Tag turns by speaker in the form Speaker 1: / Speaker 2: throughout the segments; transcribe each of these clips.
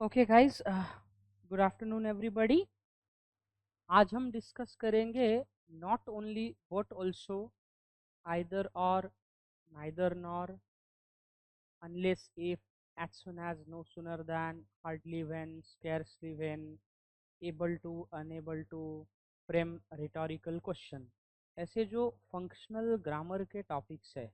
Speaker 1: Okay guys, good afternoon everybody. आज हम discuss करेंगे not only but also, either or, neither nor, unless if, as soon as, no sooner than, hardly when, scarcely when, able to, unable to, frame rhetorical question. ऐसे जो functional grammar के topics है,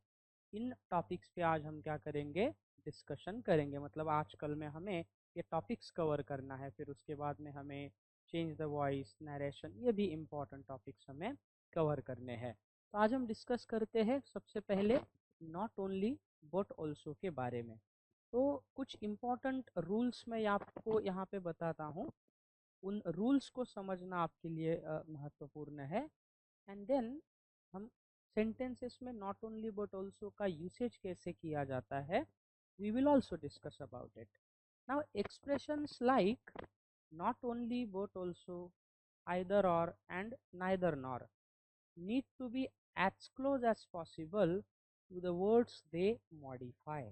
Speaker 1: इन topics पे आज हम क्या करेंगे, discussion करेंगे। मतलब आजकल में हमें ये टॉपिक्स कवर करना है, फिर उसके बाद में हमें चेंज द वॉइस, नरेशन, ये भी इम्पॉर्टेंट टॉपिक्स हमें कवर करने हैं। तो आज हम डिस्कस करते हैं सबसे पहले नॉट ओनली बट ऑल्सो के बारे में। तो कुछ इम्पॉर्टेंट रूल्स मैं आपको यहाँ पे बताता हूँ। उन रूल्स को समझना आपके लिए महत्वपूर्ण है। एंड देन हम सेंटेंसेस में नॉट ओनली बट ऑल्सो का यूसेज कैसे किया जाता है, we will also discuss about it. Now expressions like not only but also, either or and neither nor need to be as close as possible to the words they modify।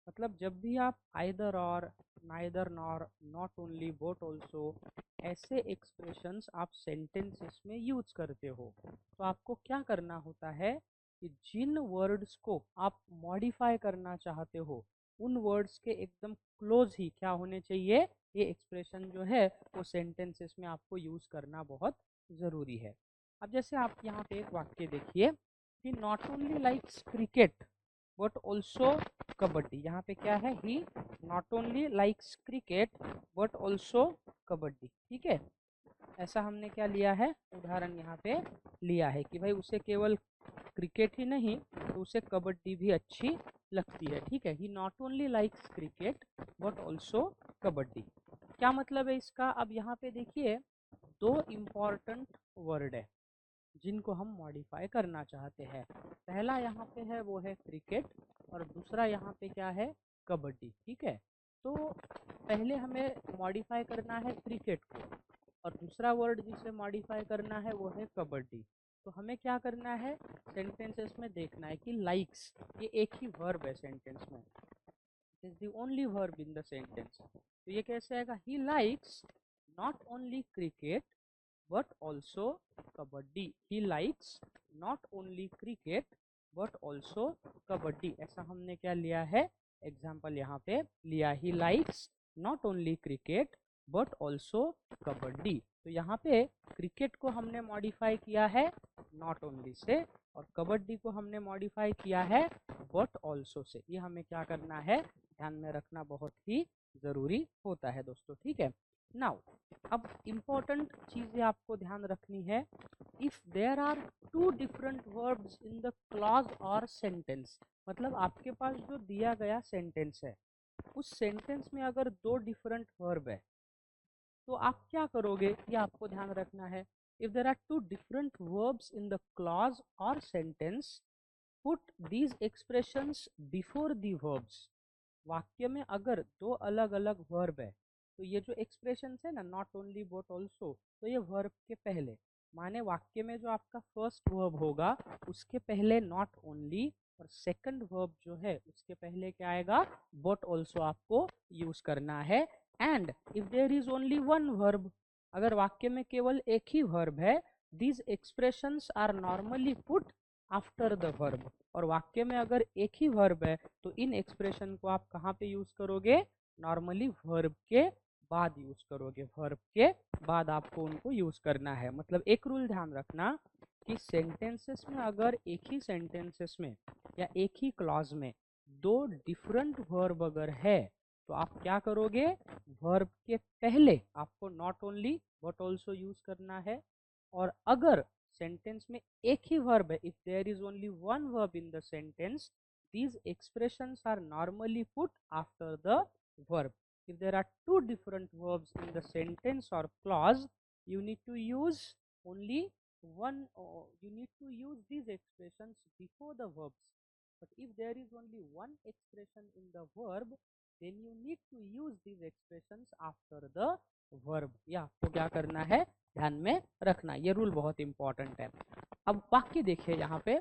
Speaker 1: मतलब जब भी आप either or, neither nor, not only but also ऐसे expressions आप sentences में use करते हो, तो आपको क्या करना होता है कि जिन वर्ड्स को आप मॉडिफाई करना चाहते हो, उन वर्ड्स के एकदम क्लोज ही क्या होने चाहिए, ये एक्सप्रेशन जो है वो सेंटेंसेस में आपको यूज करना बहुत ज़रूरी है। अब जैसे आप यहाँ पे एक वाक्य देखिए कि not only likes cricket but also kabaddi. यहाँ पे क्या है, he not only likes cricket but also kabaddi. ठीक है, ऐसा हमने क्या लिया है, उदाहरण यहाँ पे लिया है कि भाई उसे केवल क्रिकेट ही नहीं तो उसे कबड्डी भी अच्छी लगती है। ठीक है, he not only likes cricket but also kabaddi. क्या मतलब है इसका? अब यहाँ पे देखिए दो इम्पॉर्टेंट वर्ड है जिनको हम मॉडिफाई करना चाहते हैं। पहला यहाँ पे है वो है क्रिकेट, और दूसरा यहाँ पे क्या है, कबड्डी। ठीक है, तो पहले हमें मॉडिफाई करना है क्रिकेट को, और दूसरा वर्ड जिसे मॉडिफाई करना है वो है कबड्डी। तो हमें क्या करना है, सेंटेंसेस में देखना है कि लाइक्स, ये एक ही वर्ब है सेंटेंस में, it is the only verb in the sentence. तो ये कैसे आएगा, he likes not only cricket but also kabaddi. He likes not only cricket but also kabaddi. ऐसा हमने क्या लिया है, एग्जाम्पल यहाँ पे लिया, he likes not only cricket but also kabaddi. तो यहाँ पे क्रिकेट को हमने मॉडिफाई किया है नॉट ओनली से, और कबड्डी को हमने मॉडिफाई किया है बट ऑल्सो से। ये हमें क्या करना है, ध्यान में रखना बहुत ही ज़रूरी होता है दोस्तों। ठीक है, नाउ अब इम्पोर्टेंट चीज़ें आपको ध्यान रखनी है। If there are two different verbs in the clause और सेंटेंस, मतलब आपके पास जो दिया गया सेंटेंस है, उस सेंटेंस में अगर दो डिफरेंट वर्ब है, तो आप क्या करोगे, ये आपको ध्यान रखना है। If there are two different verbs in the clause और sentence, put these expressions before the verbs. वाक्य में अगर दो अलग अलग वर्ब है, तो ये जो एक्सप्रेशन है ना, नॉट ओनली बट ऑल्सो, तो ये वर्ब के पहले, माने वाक्य में जो आपका फर्स्ट वर्ब होगा उसके पहले नॉट ओनली, और सेकंड वर्ब जो है उसके पहले क्या आएगा, बट ऑल्सो आपको यूज करना है। And if there is only one verb, अगर वाक्य में केवल एक ही वर्ब है, these expressions are normally put after the verb. और वाक्य में अगर एक ही वर्ब है तो इन एक्सप्रेशन को आप कहाँ पे यूज करोगे, नॉर्मली वर्ब के बाद यूज करोगे, वर्ब के बाद आपको उनको यूज करना है। मतलब एक रूल ध्यान रखना कि सेंटेंसेस में अगर एक ही सेंटेंसेस में या एक ही क्लॉज में दो डिफरेंट वर्ब अगर है, तो आप क्या करोगे, वर्ब के पहले आपको not only but also use करना है। और अगर सेंटेंस में एक ही वर्ब है, if there is only one verb in the sentence, these expressions are normally put after the verb. If there are two different verbs in the sentence or clause, you need to use only one, you need to use these expressions before the verbs. But if there is only one expression in the verb, then you need to use these expressions after the verb। या आपको क्या करना है, ध्यान में रखना, ये rule बहुत इंपॉर्टेंट है। अब वाक्य देखिए यहाँ पे,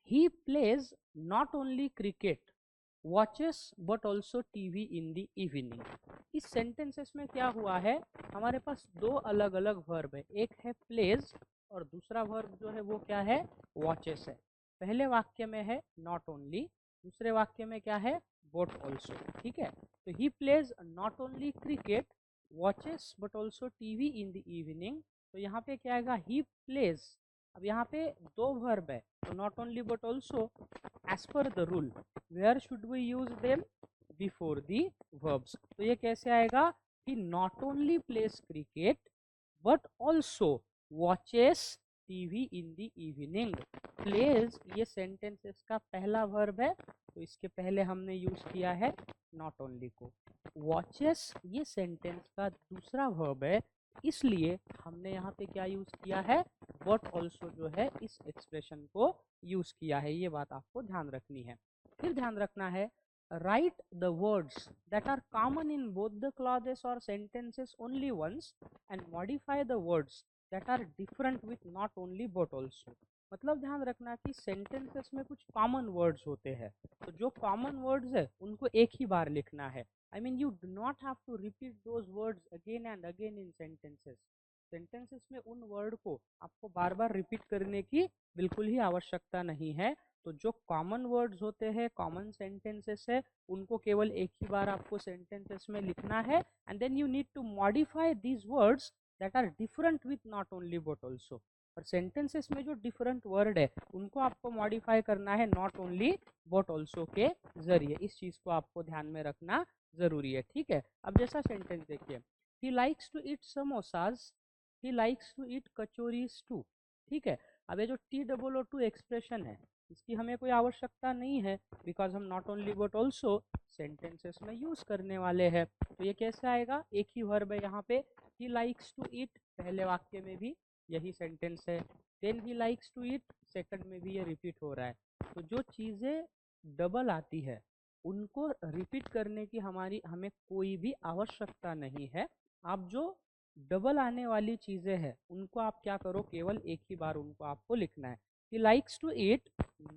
Speaker 1: he plays not only cricket watches but also TV in the evening. इस सेंटेंसेस में क्या हुआ है, हमारे पास दो अलग अलग वर्ब है, एक है प्लेज और दूसरा वर्ब जो है वो क्या है, वॉचेस है। पहले वाक्य में है नॉट ओनली, दूसरे वाक्य में क्या है, बट ऑल्सो। ठीक है, तो he plays not only cricket watches but also TV in the evening. तो यहाँ पे क्या आएगा, ही प्लेज। अब यहाँ पे दो वर्ब है, तो not only but also, as per the rule where should we use them, before the verbs. तो ये कैसे आएगा कि not only plays cricket but also watches TV in the evening. Plays ये सेंटेंसेस का पहला वर्ब है, तो इसके पहले हमने यूज किया है नॉट ओनली को। वॉचेस ये सेंटेंस का दूसरा वर्ब है, इसलिए हमने यहाँ पे क्या यूज किया है, बट ऑल्सो जो है इस एक्सप्रेशन को यूज किया है। ये बात आपको ध्यान रखनी है। फिर ध्यान रखना है, write the words that are common in both the clauses or sentences only once and modify the words that are different with not only but also। मतलब ध्यान रखना कि सेंटेंसेस में कुछ कॉमन वर्ड्स होते हैं, तो जो कॉमन वर्ड्स है उनको एक ही बार लिखना है। I mean you do not have to repeat those words again and again in sentences. Sentences में उन वर्ड को आपको बार बार रिपीट करने की बिल्कुल ही आवश्यकता नहीं है। तो जो कॉमन वर्ड्स होते हैं, कॉमन सेंटेंसेस है, उनको केवल एक ही बार आपको सेंटेंसेस में लिखना है, and then you need to modify these words that are different with not only but also. और सेंटेंसेस में जो डिफरेंट वर्ड है उनको आपको मॉडिफाई करना है नॉट ओनली बट ऑल्सो के जरिए। इस चीज को आपको ध्यान में रखना जरूरी है। ठीक है, अब जैसा सेंटेंस देखिए, he likes to eat samosas, he likes to eat kachoris too. ठीक है, अब ये जो TOO एक्सप्रेशन है इसकी हमें कोई आवश्यकता नहीं है, बिकॉज हम not only but also sentences में यूज करने वाले हैं। तो ये कैसे आएगा, एक ही वर्ब है यहाँ पे, ही लाइक्स टू ईट, पहले वाक्य में भी यही सेंटेंस है, then he likes to eat second में भी ये रिपीट हो रहा है। तो जो चीज़ें डबल आती है उनको रिपीट करने की हमें कोई भी आवश्यकता नहीं है। आप जो डबल आने वाली चीज़ें हैं उनको आप क्या करो, केवल एक ही बार उनको आपको लिखना है। he likes to eat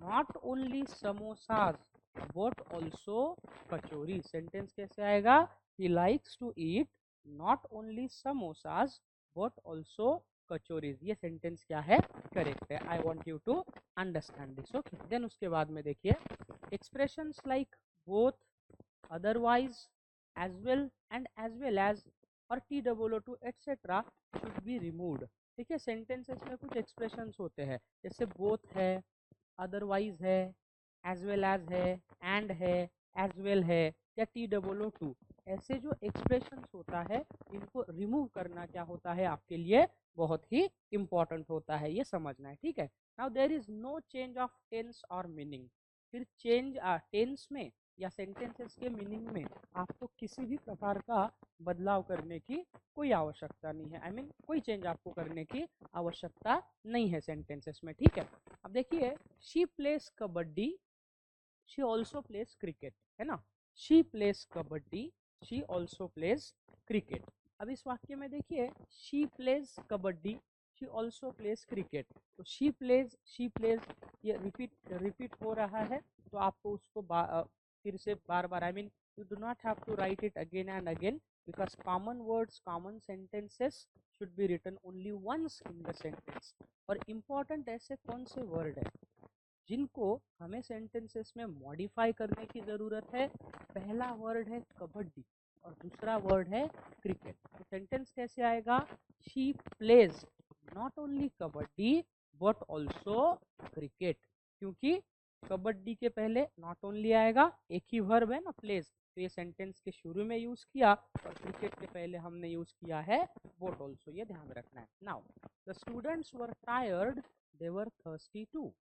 Speaker 1: not only samosas but also kachori. Sentence कैसे आएगा, he likes to eat not only samosas but also kachoris. ये सेंटेंस क्या है, करेक्ट है। I want you to understand this. Okay, then उसके बाद में देखिए, expressions like both, otherwise, as well and as well as और TOO etcetera should be removed. ठीक है, सेंटेंसेस में कुछ एक्सप्रेशंस होते हैं, जैसे बोथ है, अदरवाइज है, एज वेल एज है, एज वेल है, या TOO। ऐसे जो एक्सप्रेशंस होता है इनको रिमूव करना क्या होता है आपके लिए बहुत ही इंपॉर्टेंट होता है, ये समझना है। ठीक है, now there is no change of tense or meaning. फिर चेंज टेंस में या सेंटेंसेस के मीनिंग में आपको किसी भी प्रकार का बदलाव करने की कोई आवश्यकता नहीं है। आई मीन कोई चेंज आपको करने की आवश्यकता नहीं है सेंटेंसेस में। ठीक है, अब देखिए, she plays kabaddi, she also plays cricket, है ना, she plays kabaddi, she also plays cricket. अब इस वाक्य में देखिए, she plays kabaddi, she also plays cricket. तो शी प्लेस ये रिपीट हो रहा है, तो आपको उसको फिर से बार बार, I mean you do not have to write it again and again, because common words, common sentences should be written only once in the sentence. और इम्पॉर्टेंट ऐसे कौन से वर्ड है जिनको हमें सेंटेंसेस में मॉडिफाई करने की ज़रूरत है। पहला वर्ड है कबड्डी और दूसरा वर्ड है क्रिकेट। तो सेंटेंस कैसे आएगा, she plays not only kabaddi but also cricket. क्योंकि कबड्डी के पहले नॉट ओनली आएगा, एक ही वर्ब है ना, प्लेज, तो ये सेंटेंस के शुरू में यूज किया, और क्रिकेट के पहले हमने यूज किया है बट ऑल्सो, ये ध्यान रखना है। Now the students were tired, they were thirsty too.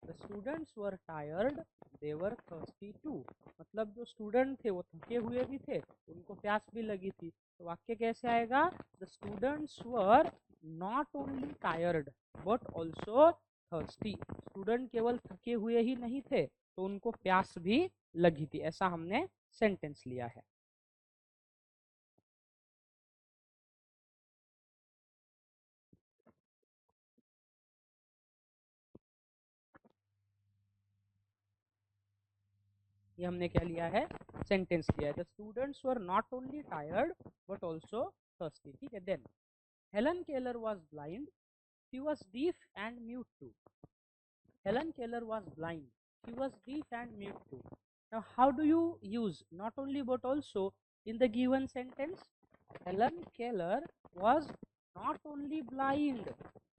Speaker 1: The students were tired, they were thirsty too. मतलब जो स्टूडेंट थे वो थके हुए भी थे, उनको प्यास भी लगी थी। तो वाक्य कैसे आएगा, the students were not only tired but also thirsty. Student केवल थके हुए ही नहीं थे, तो उनको प्यास भी लगी थी। ऐसा हमने सेंटेंस लिया है। ये हमने क्या लिया है, सेंटेंस लिया है। The students were not only tired but also thirsty. ठीक है, then Helen Keller was blind, she was deaf and mute too. Helen Keller was blind. She was deaf and mute too. Now, how do you use not only but also in the given sentence? Helen Keller was not only blind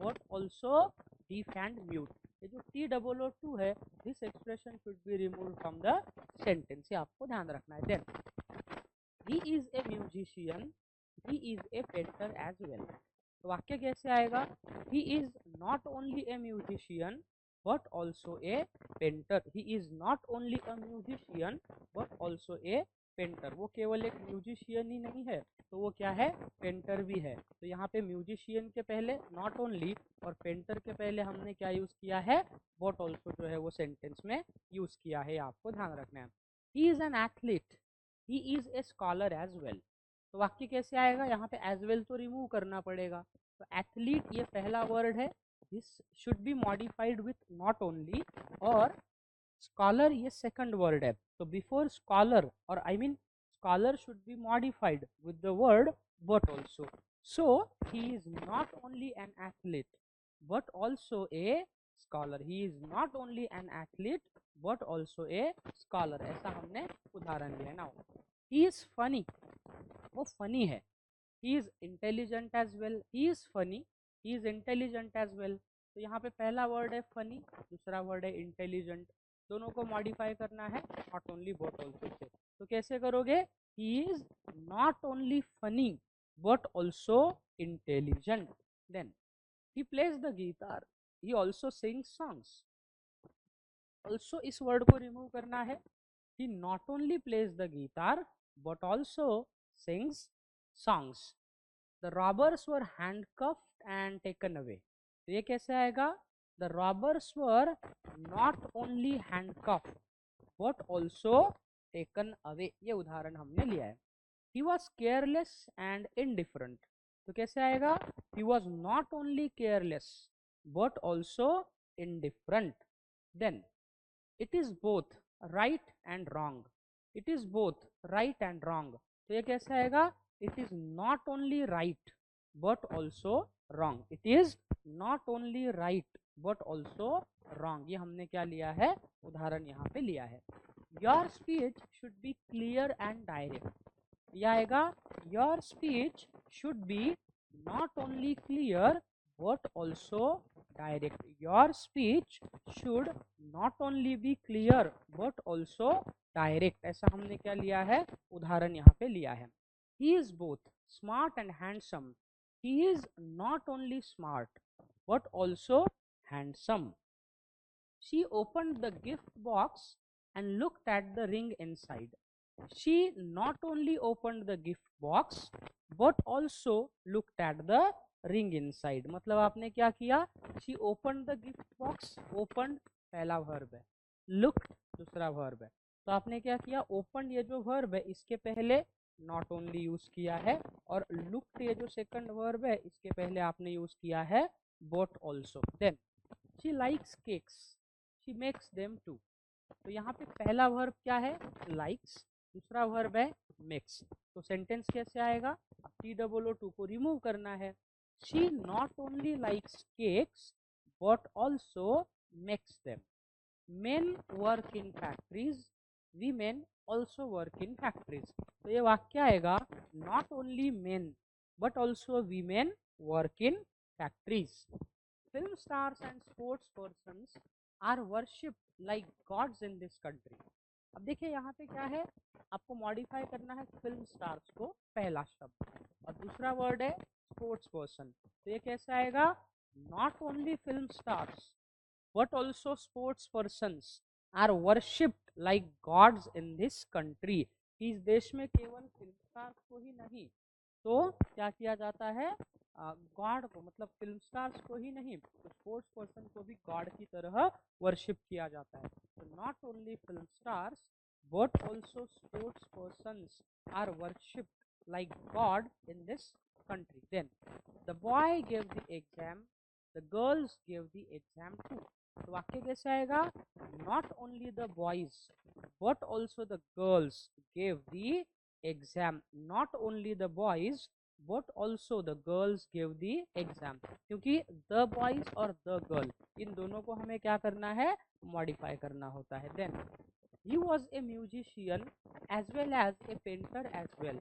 Speaker 1: but also deaf and mute. ये जो T-O-O-2 है, this expression should be removed from the sentence. ये आपको ध्यान रखना है. Then, he is a musician. He is a painter as well. तो वाक्य कैसे आएगा? He is not only a musician but also a painter. He is not only a musician but also a painter. वो केवल एक musician he नहीं है, तो वो क्या है, पेंटर भी है. तो यहाँ पे म्यूजिशियन के पहले नॉट ओनली और पेंटर के पहले हमने क्या यूज किया है, बट ऑल्सो जो है वो सेंटेंस में यूज किया है, आपको ध्यान रखना है. He is an athlete, he is a scholar as well. तो वाक्य कैसे आएगा, यहाँ पे एज वेल तो रिमूव करना पड़ेगा. तो एथलीट ये पहला वर्ड है, this should be modified with not only, और स्कॉलर ये सेकंड वर्ड है. तो before scholar or I mean scholar should be modified with the word but also. So he is not only an athlete but also a scholar. He is not only an athlete but also a scholar. ऐसा हमने उदाहरण लिया ना. He is funny, वो funny है. He is intelligent as well. He is funny, he is intelligent as well. तो यहाँ पे पहला वर्ड है फनी, दूसरा वर्ड है इंटेलिजेंट. दोनों को मॉडिफाई करना है not only but also say. तो कैसे करोगे, he is not only funny but also intelligent. Then he plays the guitar, he also sings songs. Also इस वर्ड को रिमूव करना है. He not only plays the guitar but also sings songs. The robbers were handcuffed and taken away. तो ये कैसे आएगा, the robbers were not only handcuffed but also taken away. ये उदाहरण हमने लिया है. He was careless and indifferent. तो कैसे आएगा, he was not only careless but also indifferent. Then it is both right and wrong. It is both right and wrong. तो ये कैसे आएगा, it is not only right but also wrong. It is not only right but also wrong. ये हमने क्या लिया है, उदाहरण यहाँ पे लिया है. Your speech should be clear and direct. ये आएगा, your speech should be not only clear but also direct. Your speech should not only be clear but also direct. ऐसा हमने क्या लिया है, उदाहरण यहाँ पे लिया है. He is both smart and handsome. He is not only smart but also handsome. She opened the gift box and looked at the ring inside. She not only opened the gift box but also looked at the ring inside. मतलब आपने क्या किया, she opened the gift box. Opened पहला verb है, looked दूसरा verb है. तो आपने क्या किया, opened ये जो verb है इसके पहले नॉट ओनली यूज किया है, और लुक्ड ये जो सेकंड वर्ब है इसके पहले आपने यूज किया है but also. Then she likes cakes, she makes them too. तो यहाँ पे पहला वर्ब क्या है, लाइक्स, दूसरा वर्ब है मेक्स. तो सेंटेंस कैसे आएगा, T-O-O-2 को रिमूव करना है. She not only likes cakes but also makes them. Main work in factories, women also work in factories. तो ये वाक्य आएगा, not only men but also women work in factories. Film stars and sports persons are worshipped like gods in this country. अब देखिए यहाँ पे क्या है, आपको मॉडिफाई करना है फिल्म स्टार्स को पहला शब्द, और दूसरा वर्ड है स्पोर्ट्स पर्सन. तो ये कैसे आएगा, not only film stars but also sports persons are worshipped like gods in this country. इस देश में केवल फिल्म स्टार्स को ही नहीं, तो क्या किया जाता है, गॉड को, मतलब फिल्म स्टार्स को ही नहीं तो स्पोर्ट्स पर्सन को भी गॉड की तरह वर्शिप किया जाता है. तो not only film stars but also sports persons are worshipped like God in this country. Then the boy gave the exam, the girls gave the exam too. तो वाक्य कैसे आएगा, not only the boys but also the girls gave the exam. Not only the boys but also the girls gave the exam, क्योंकि the boys और the girl इन दोनों को हमें क्या करना है, मॉडिफाई करना होता है. Then he was a musician as well as a painter as well.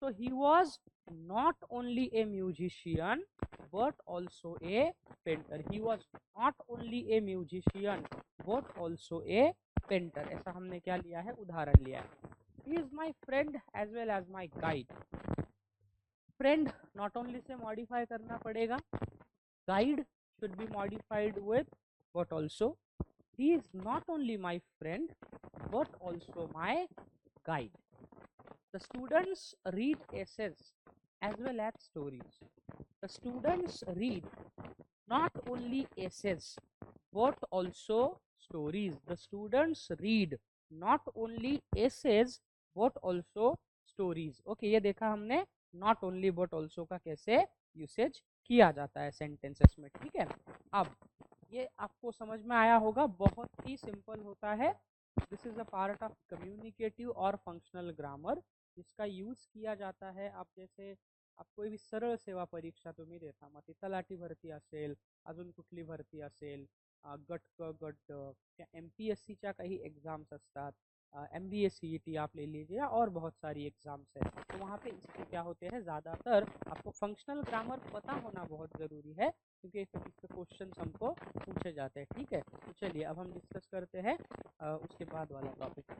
Speaker 1: So he was not only a musician but also a painter. He was not only a musician but also a painter. ऐसा हमने क्या लिया है, उदाहरण लिया है. He is my friend as well as my guide. Friend not only से modify करना पड़ेगा, guide should be modified with but also. He is not only my friend but also my guide. The students read essays as well as stories. The students read not only essays but also stories. The students read not only essays but also stories. Okay, ये देखा हमने not only but also का कैसे usage किया जाता है sentences में. ठीक है, अब ये आपको समझ में आया होगा, बहुत ही सिंपल होता है. This is a part of communicative और फंक्शनल ग्रामर जिसका यूज किया जाता है. आप जैसे आप कोई भी सरळ सेवा परीक्षा तुम्ही देता, मग ती तलाठी भरती असेल, अजून कुठली भरती असेल, गट क गट ड, MPSCच्या काही एग्जाम्स असतात, MBA CET आप ले लीजिए, और बहुत सारी एग्जाम्स है. तो वहाँ पे इसके क्या होते हैं, ज़्यादातर आपको फंक्शनल ग्रामर पता होना बहुत ज़रूरी है क्योंकि इसके क्वेश्चन हमको पूछे जाते हैं. ठीक है, तो चलिए अब हम डिस्कस करते हैं उसके बाद वाला टॉपिक.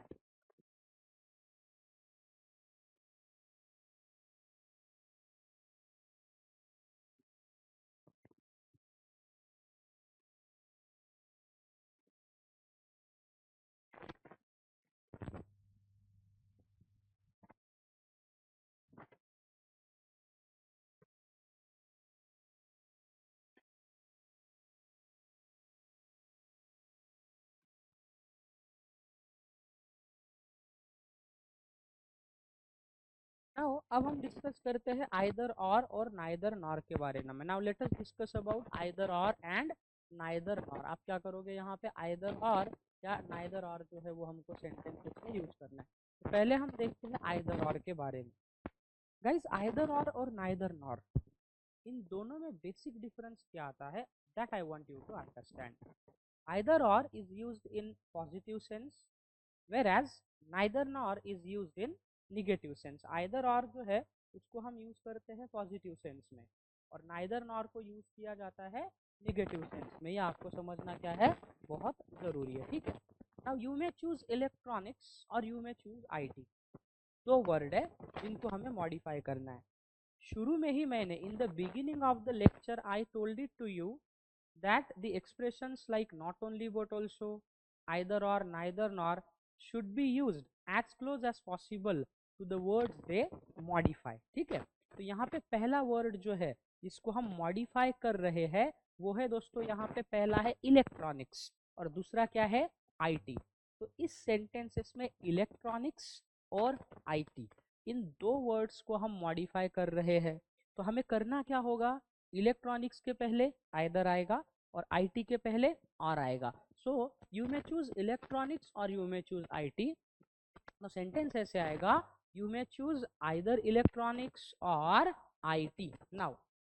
Speaker 1: नाउ अब हम डिस्कस करते हैं आइदर और नाइदर नॉर के बारे में. Now let us discuss about either और एंड नाइदर नॉर. आप क्या करोगे यहाँ पे, आइदर और या नाइदर और जो है वो हमको सेंटेंसेस में यूज करना है. तो पहले हम देखते हैं आइदर और के बारे में. Guys either or neither nor, इन दोनों में बेसिक डिफरेंस क्या आता है, that I want you to understand. Either or is used in positive sense whereas neither nor is used in negative sense. either or जो है उसको हम यूज करते हैं पॉजिटिव सेंस में और neither nor को यूज किया जाता है नेगेटिव सेंस में. ये आपको समझना क्या है, बहुत जरूरी है. ठीक है, now you may choose electronics or you may choose IT. दो वर्ड है जिनको हमें मॉडिफाई करना है. शुरू में ही मैंने in the beginning of the lecture I told it to you that the expressions like not only but also, either or, neither nor should be used as close as possible to the words they modify. ठीक है, तो यहाँ पे पहला word जो है जिसको हम मॉडिफाई कर रहे हैं वो है दोस्तों, यहाँ पे पहला है इलेक्ट्रॉनिक्स और दूसरा क्या है, IT. तो इस सेंटेंसेस में इलेक्ट्रॉनिक्स और IT इन दो वर्ड्स को हम मॉडिफाई कर रहे हैं. तो हमें करना क्या होगा, इलेक्ट्रॉनिक्स के पहले आइदर आएगा और IT के पहले और आएगा. So you may choose electronics or you may choose IT. तो सेंटेंस ऐसे आएगा, you may choose either electronics or IT. Now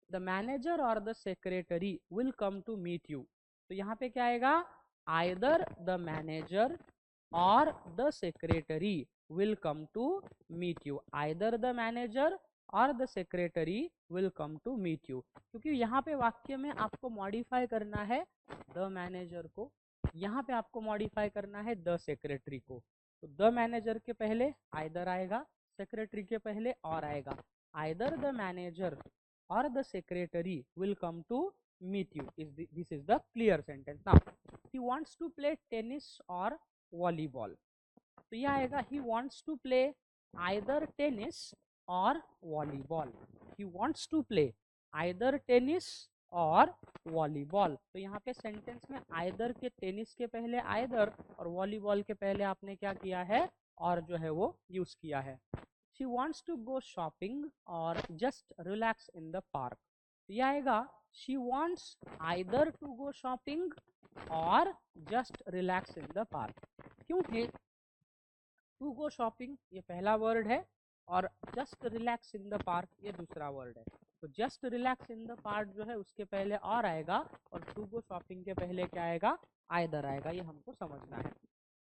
Speaker 1: the manager or the secretary will come to meet you. तो यहाँ पे क्या आएगा, either the manager or the secretary will come to meet you. Either the manager or the secretary will come to meet you. क्योंकि यहाँ पे वाक्य में आपको मॉडिफाई करना है द मैनेजर को, यहाँ पे आपको मॉडिफाई करना है द सेक्रेटरी को. तो द मैनेजर के पहले आइदर आएगा, सेक्रेटरी के पहले और आएगा. Either the manager or the secretary will come to meet you. This is the clear sentence. Now he wants to play tennis or volleyball. तो यह आएगा, he wants to play either tennis or volleyball. He wants to play either tennis or volleyball. तो यहाँ पे sentence में either के tennis के पहले either और वॉलीबॉल के पहले आपने क्या किया है, और जो है वो यूज किया है. She wants to go shopping or just relax in the park. तो यह आएगा, she wants either to go shopping or just relax in the park. क्योंकि टू गो शॉपिंग ये पहला वर्ड है, और just relax in the park ये दूसरा वर्ड है। तो just relax in the park जो है उसके पहले और आएगा, और टू गो शॉपिंग के पहले क्या आएगा, आइदर आएगा, ये हमको समझना है।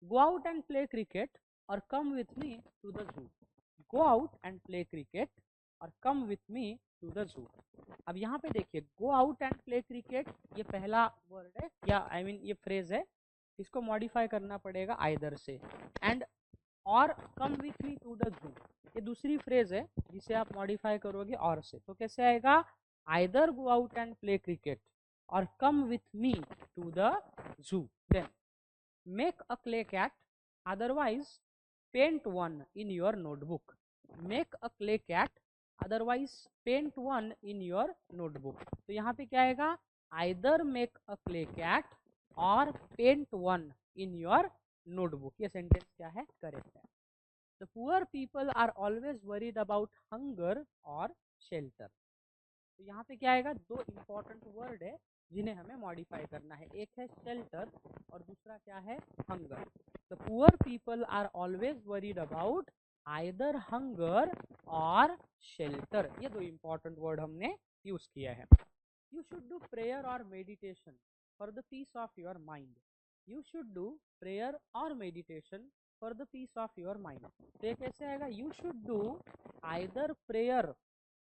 Speaker 1: Go out and play cricket or come with me to the zoo. Go out and play cricket or come with me to the zoo. अब यहाँ पे देखिए, go out and play cricket ये पहला वर्ड है, या आई मीन ये phrase है, इसको मॉडिफाई करना पड़ेगा आइदर से। And or come with me to the zoo ये दूसरी फ्रेज है जिसे आप मॉडिफाई करोगे और से। तो कैसे आएगा, either go out and play cricket or come with me to the zoo. Then make a clay cat otherwise paint one in your notebook. Make a clay cat otherwise paint one in your notebook. तो यहाँ पे क्या आएगा, either make a clay cat or paint one in your notebook. ये sentence क्या है, correct है। The poor people are always worried about hunger or shelter. तो यहाँ पे क्या आएगा, दो इंपॉर्टेंट वर्ड है जिन्हें हमें मॉडिफाई करना है, एक है शेल्टर और दूसरा क्या है, hunger. The poor people are always worried about either hunger or shelter. ये दो इंपॉर्टेंट वर्ड हमने यूज किया है। You should do prayer or meditation for the peace of your mind. You should do prayer or meditation for the peace of your mind. तो ये कैसे आएगा, you should do either prayer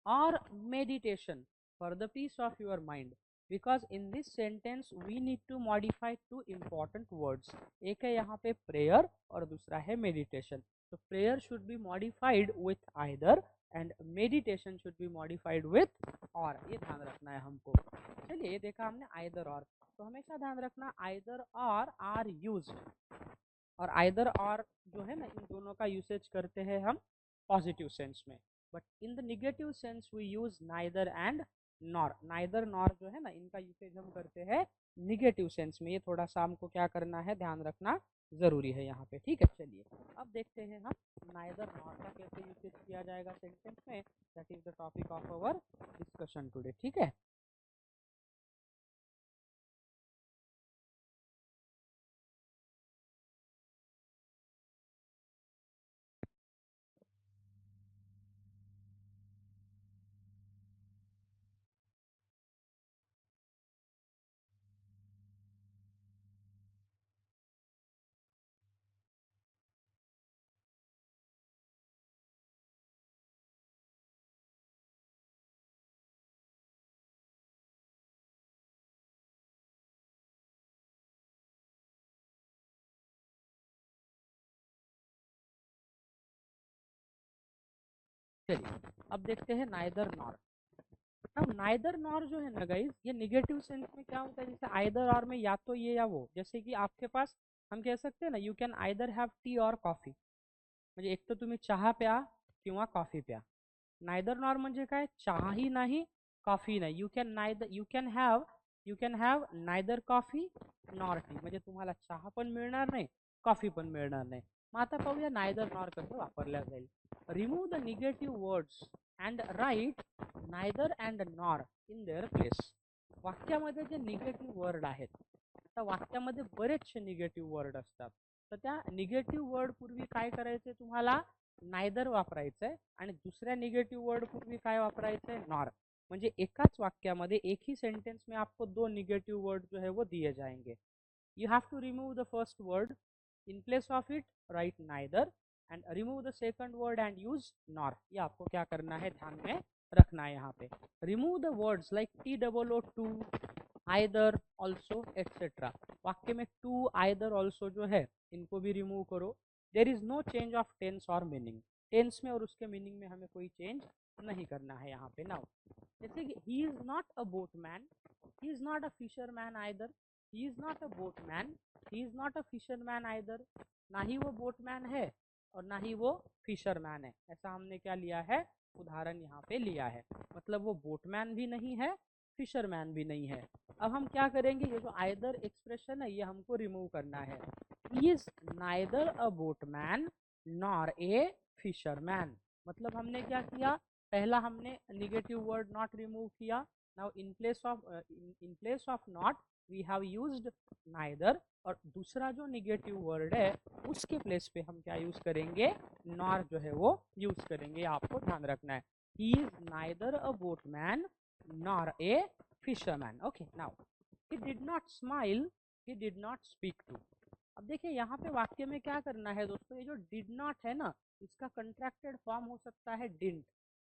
Speaker 1: or meditation for the peace of your mind, because in this sentence we need to modify two important words। एक है यहाँ पे prayer और दूसरा है meditation। तो prayer should be modified with either and meditation should be modified with or। ये ध्यान रखना है हमको। चलिए, ये देखा हमने either or, तो हमेशा ध्यान रखना either or are used, और either or जो है ना, इन दोनों का यूसेज करते हैं हम पॉजिटिव सेंस में, but in the negative sense we use neither and nor. Neither nor जो है ना, इनका यूसेज हम करते हैं निगेटिव सेंस में। ये थोड़ा सा हमको क्या करना है, ध्यान रखना जरूरी है यहाँ पे, ठीक है। चलिए अब देखते हैं हम नाइदर नॉर का कैसे यूसेज किया जाएगा सेंटेंस में। That is the topic of our discussion today, ठीक है। चलिए अब देखते हैं नाइदर नॉर। अब नाइदर नॉर जो है ना गाइज, ये निगेटिव सेंस में क्या होता है, जैसे आइदर और में या तो ये या वो। जैसे कि आपके पास हम कह सकते हैं ना, you can either have T और कॉफी, म्हणजे एक तर तुम्ही चहा प्या किंवा कॉफी प्या। नाइदर नॉर म्हणजे काय, चहाही नाही कॉफी नाही। You can have neither coffee nor T, म्हणजे तुम्हाला चहा पण मिळणार नाही, कॉफी पण मिळणार नाही। मग आता पाहूया नायदर नॉर कसं वापरल्या जाईल। Remove the negative words and write neither and nor in their place. वाक्यामध्ये जे निगेटिव्ह वर्ड आहेत, आता वाक्यामध्ये बरेचसे निगेटिव्ह वर्ड असतात, तर त्या निगेटिव्ह वर्ड पूर्वी काय करायचे, तुम्हाला नायदर वापरायचंय, आणि दुसऱ्या निगेटिव्ह वर्ड पूर्वी काय वापरायचंय, नॉर। म्हणजे एकाच वाक्यामध्ये एक ही सेंटेंस में आपको दो निगेटिव वर्ड जो है वो दिए जाएंगे। You have to remove the first word, in place of it write neither, and remove the second word and use nor. ये आपको क्या करना है, ध्यान में रखना है यहाँ पे। Remove the words like T double O too, either, also, etcetera. वाक्य में टू, आइदर, ऑल्सो जो है इनको भी रिमूव करो। There is no change of tense or meaning. Tense में और उसके मीनिंग में हमें कोई चेंज नहीं करना है यहाँ पे। नाउ जैसे कि ही is not a boatman, he is not a fisherman either, he is not a boatman, he is not a fisherman either. ना ही वो बोटमैन है और ना ही वो फिशरमैन है। ऐसा हमने क्या लिया है, उदाहरण यहाँ पे लिया है। मतलब वो बोटमैन भी नहीं है, फिशरमैन भी नहीं है। अब हम क्या करेंगे, ये जो आइदर एक्सप्रेशन है ये हमको रिमूव करना है। He is neither a boatman nor a fisherman. मतलब हमने क्या किया, पहला हमने निगेटिव वर्ड नॉट रिमूव किया। Now in place of not we have used neither, और दूसरा जो निगेटिव वर्ड है उसके प्लेस पे हम क्या यूज करेंगे, नॉर जो है वो यूज करेंगे, आपको ध्यान रखना है। He is neither a boatman nor a fisherman. Okay, now he did not smile, he did not speak too. अब देखिए यहाँ पे वाक्य में क्या करना है दोस्तों, ये जो डिड नॉट है ना, इसका कंट्रैक्टेड फॉर्म हो सकता है डिडंट।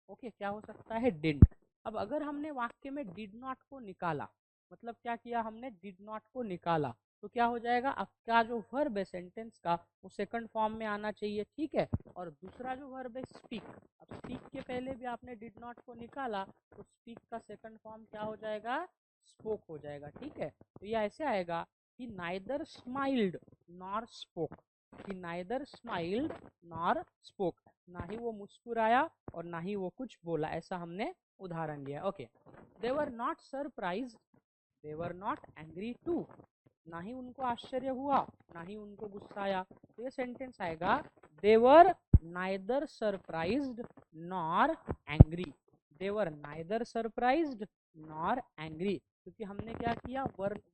Speaker 1: ओके, क्या हो सकता है, डिडंट। अब अगर हमने वाक्य में डिड नॉट को निकाला, मतलब क्या किया हमने, डिड नॉट को निकाला, तो क्या हो जाएगा, आपका जो वर्ब है सेंटेंस का वो सेकंड फॉर्म में आना चाहिए, ठीक है। और दूसरा जो वर्ब है स्पीक, अब स्पीक के पहले भी आपने डिड नॉट को निकाला, तो स्पीक का सेकंड फॉर्म क्या हो जाएगा, स्पोक हो जाएगा, ठीक है। तो ये ऐसे आएगा, he neither smiled nor spoke, he neither smiled nor spoke, ना ही वो मुस्कुराया और ना ही वो कुछ बोला, ऐसा हमने उदाहरण लिया। Okay, they were not surprised, they were not angry too, ना ही उनको आश्चर्य हुआ ना ही उनको गुस्सा आया। तो ये सेंटेंस आएगा, they were neither surprised nor angry, they were neither surprised nor angry, क्योंकि हमने क्या किया,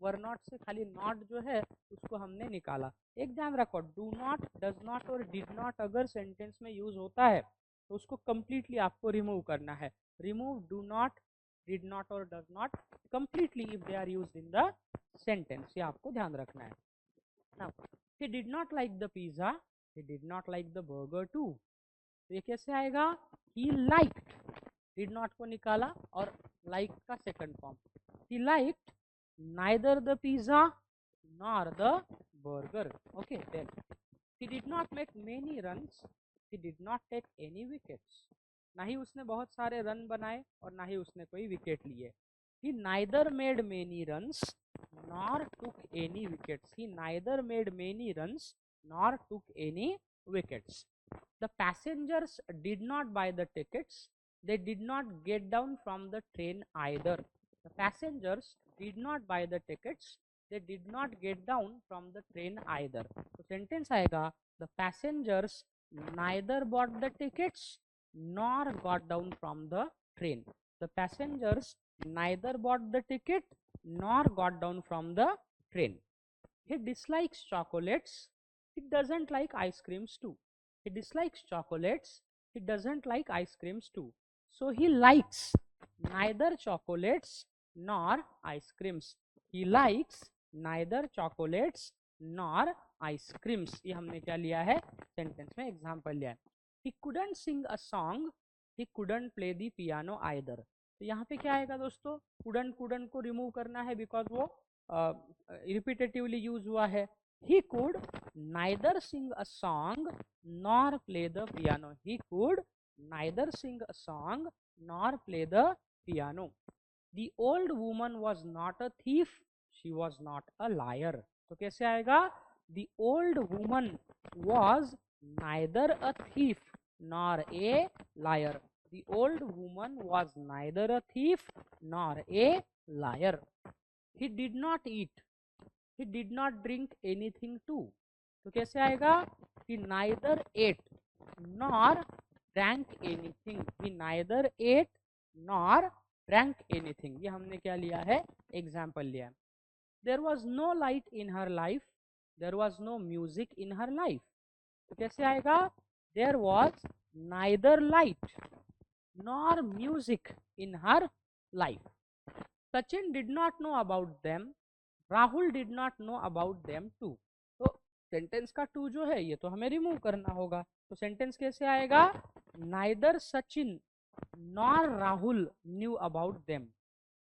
Speaker 1: वर नॉट से खाली नॉट जो है उसको हमने निकाला। एक ध्यान रखो, डू नॉट, डज नॉट और डिड नॉट अगर सेंटेंस में यूज होता है तो उसको कंप्लीटली आपको रिमूव करना है। Remove do not, did not or does not completely if they are used in the sentence, ये आपको ध्यान रखना है। Now he did not like the pizza, he did not like the burger too, तो ये कैसे आएगा, he liked, did not को निकाला और like का second form, he liked neither the pizza nor the burger। Okay, then he did not make many runs, he did not take any wickets, ना ही उसने बहुत सारे रन बनाए और ना ही उसने कोई विकेट लिए। he neither made many runs nor took any wickets, he neither made many runs nor took any wickets। the passengers did not buy the tickets, they did not get down from the train either, the passengers did not buy the tickets, they did not get down from the train either। तो sentence आएगा, the passengers neither bought the tickets nor got down from the train, the passengers neither bought the ticket nor got down from the train। he dislikes chocolates, he doesn't like ice creams too, he dislikes chocolates, he doesn't like ice creams too, so he likes neither chocolates nor ice creams, he likes neither chocolates nor ice creams। ये हमने क्या लिया है, sentence में example लिया है। he couldn't sing a song, he couldn't play the piano either। तो यहाँ पे क्या आएगा दोस्तों, couldn't को रिमूव करना है बिकॉज वो रिपीटेटिवली यूज हुआ है। he could neither sing a song nor play the piano, he could neither sing a song nor play the piano। the old woman was not a thief, she was not a liar। तो कैसे आएगा, the old woman was neither a thief nor a liar, the old woman was neither a thief nor a liar। he did not eat, he did not drink anything too। तो कैसे आएगा, he neither ate nor drank anything, he neither ate nor drank anything। ये हमने क्या लिया है, example लिया है। there was no light in her life, there was no music in her life। तो कैसे आएगा, there was neither light nor music in her life। Sachin did not know about them, Rahul did not know about them too. तो sentence का too जो है ये तो हमें रिमूव करना होगा, तो सेंटेंस कैसे आएगा, neither Sachin nor Rahul knew about them,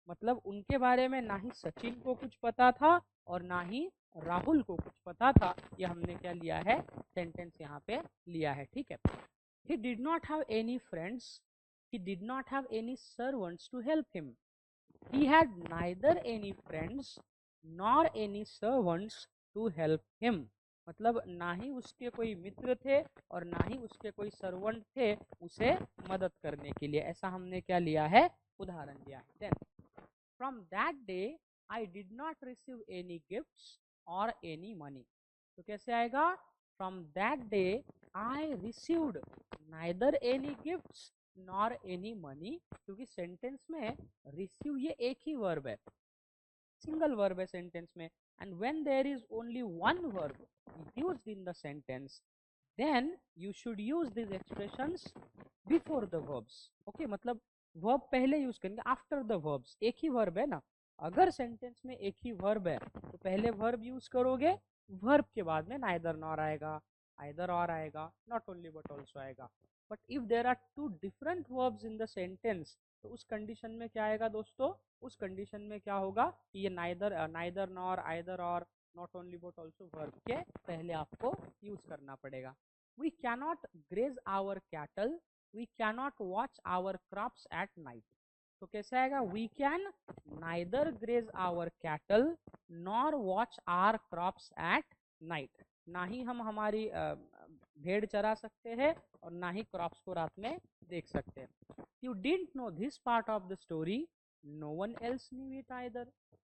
Speaker 1: मतलब उनके बारे में ना ही सचिन को कुछ पता था और ना ही राहुल को कुछ पता था। ये हमने क्या लिया है, सेंटेंस यहाँ पे लिया है, ठीक है। he did not have any friends, he did not have any servants to help him, he had neither any friends nor any servants to help him, मतलब ना ही उसके कोई मित्र थे और ना ही उसके कोई सर्वेंट थे उसे मदद करने के लिए, ऐसा हमने क्या लिया है, उदाहरण दिया है। Then from that day I did not receive any gifts or any money. तो कैसे आएगा, from that day I received neither any gifts nor any money, क्योंकि सेंटेंस में रिसीव ये एक ही वर्ब है, सिंगल वर्ब है सेंटेंस में, and when there is only one verb used in the sentence then you should use these expressions before the verbs. Okay, मतलब verb पहले यूज करेंगे after the verbs. एक ही verb है ना, अगर सेंटेंस में एक ही verb है तो पहले verb यूज करोगे, verb के बाद में neither nor आएगा, either or आएगा, not only but also आएगा. But if there are two different verbs in the sentence, तो उस कंडीशन में क्या आएगा दोस्तों, उस कंडीशन में क्या होगा कि ये neither nor, either or, not only but also verb के पहले आपको यूज करना पड़ेगा. We cannot graze our cattle, we cannot watch our crops at night. तो कैसे आएगा, we can neither graze our cattle nor watch our crops at night. ना ही हम हमारी भेड़ चरा सकते हैं और ना ही क्रॉप्स को रात में देख सकते हैं. You didn't know this part of the story, no one else knew it either.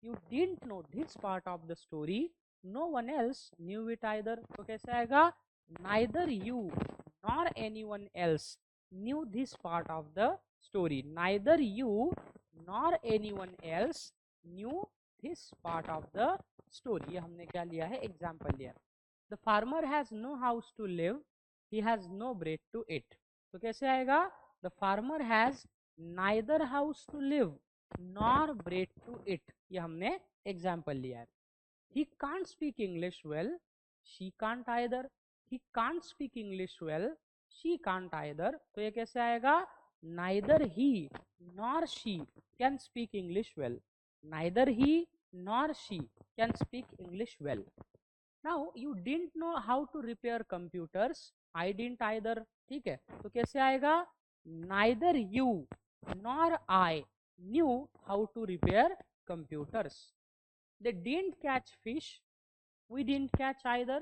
Speaker 1: You didn't know this part of the story, no one else knew it either. तो कैसे आएगा, neither you nor anyone else knew this part of the story. Neither you nor anyone else knew this part of the story. ये हमने क्या लिया है, example लिया. The farmer has no house to live, he has no bread to eat. तो कैसे आएगा, the farmer has neither house to live nor bread to eat. ये हमने एग्जाम्पल लिया है. He can't speak English well, she can't either. He can't speak English well, she can't either. तो ये कैसे आएगा, neither he nor she can speak English well. Neither he nor she can speak English well. Now you didn't know how to repair computers, I didn't either. ठीक है, तो कैसे आएगा, neither you nor I knew how to repair computers. They didn't catch fish, we didn't catch either.